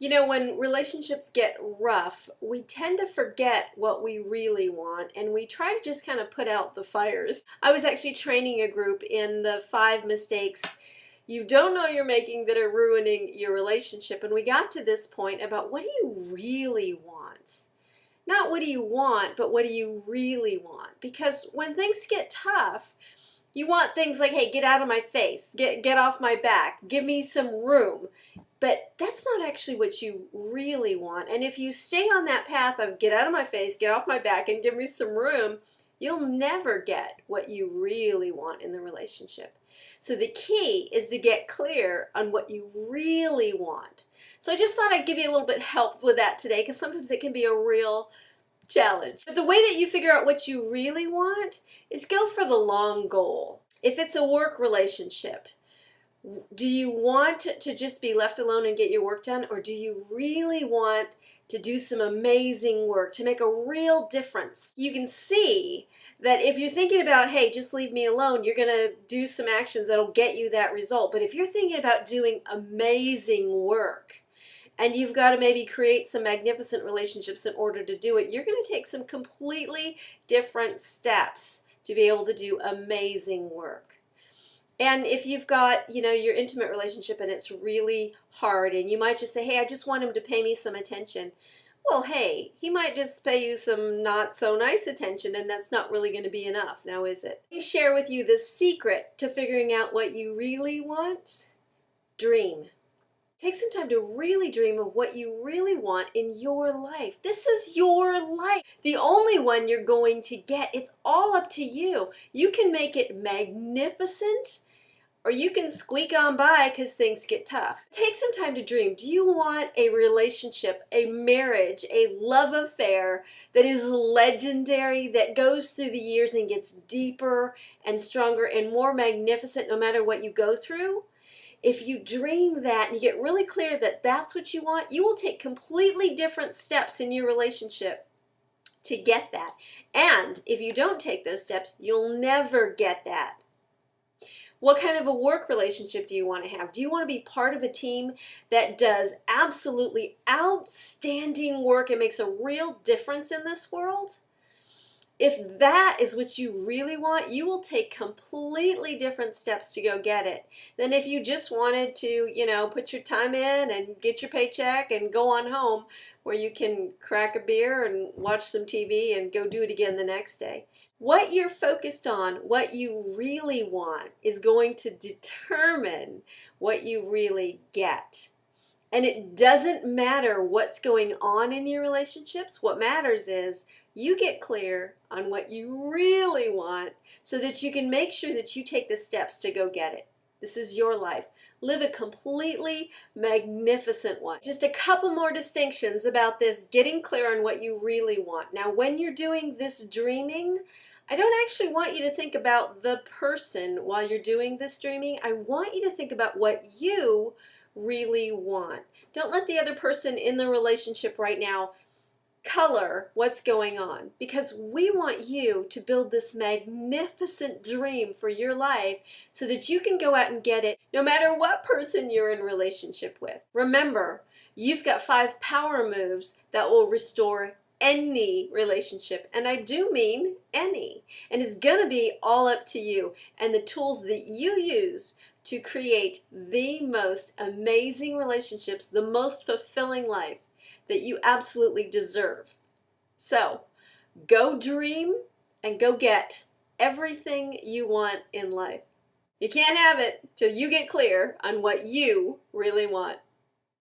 You know, when relationships get rough, we tend to forget what we really want and we try to just kind of put out the fires. I was actually training a group in the 5 mistakes you don't know you're making that are ruining your relationship. And we got to this point about what do you really want? Not what do you want, but what do you really want? Because when things get tough, you want things like, hey, get out of my face, get off my back, give me some room. But that's not actually what you really want. And if you stay on that path of get out of my face, get off my back, and give me some room, you'll never get what you really want in the relationship. So the key is to get clear on what you really want. So I just thought I'd give you a little bit of help with that today, because sometimes it can be a real challenge. But the way that you figure out what you really want is go for the long goal. If it's a work relationship, do you want to just be left alone and get your work done, or do you really want to do some amazing work to make a real difference? You can see that if you're thinking about, hey, just leave me alone, you're going to do some actions that'll get you that result. But if you're thinking about doing amazing work, and you've got to maybe create some magnificent relationships in order to do it, you're going to take some completely different steps to be able to do amazing work. And if you've got, your intimate relationship and it's really hard and you might just say, hey, I just want him to pay me some attention. Well, hey, he might just pay you some not so nice attention, and that's not really going to be enough, now is it? Let me share with you the secret to figuring out what you really want. Dream. Take some time to really dream of what you really want in your life. This is your life. The only one you're going to get. It's all up to you. You can make it magnificent, or you can squeak on by because things get tough. Take some time to dream. Do you want a relationship, a marriage, a love affair that is legendary, that goes through the years and gets deeper and stronger and more magnificent no matter what you go through? If you dream that and you get really clear that that's what you want, you will take completely different steps in your relationship to get that. And if you don't take those steps, you'll never get that. What kind of a work relationship do you want to have? Do you want to be part of a team that does absolutely outstanding work and makes a real difference in this world? If that is what you really want, you will take completely different steps to go get it than if you just wanted to, put your time in and get your paycheck and go on home where you can crack a beer and watch some TV and go do it again the next day. What you're focused on, what you really want, is going to determine what you really get. And it doesn't matter what's going on in your relationships. What matters is you get clear on what you really want so that you can make sure that you take the steps to go get it. This is your life. Live a completely magnificent one. Just a couple more distinctions about this getting clear on what you really want. Now, when you're doing this dreaming, I don't actually want you to think about the person while you're doing this dreaming. I want you to think about what you really want. Don't let the other person in the relationship right now color what's going on, because we want you to build this magnificent dream for your life so that you can go out and get it no matter what person you're in relationship with. Remember, you've got 5 power moves that will restore any relationship, and I do mean any, and it's gonna be all up to you and the tools that you use to create the most amazing relationships, the most fulfilling life that you absolutely deserve. So go dream and go get everything you want in life. You can't have it till you get clear on what you really want.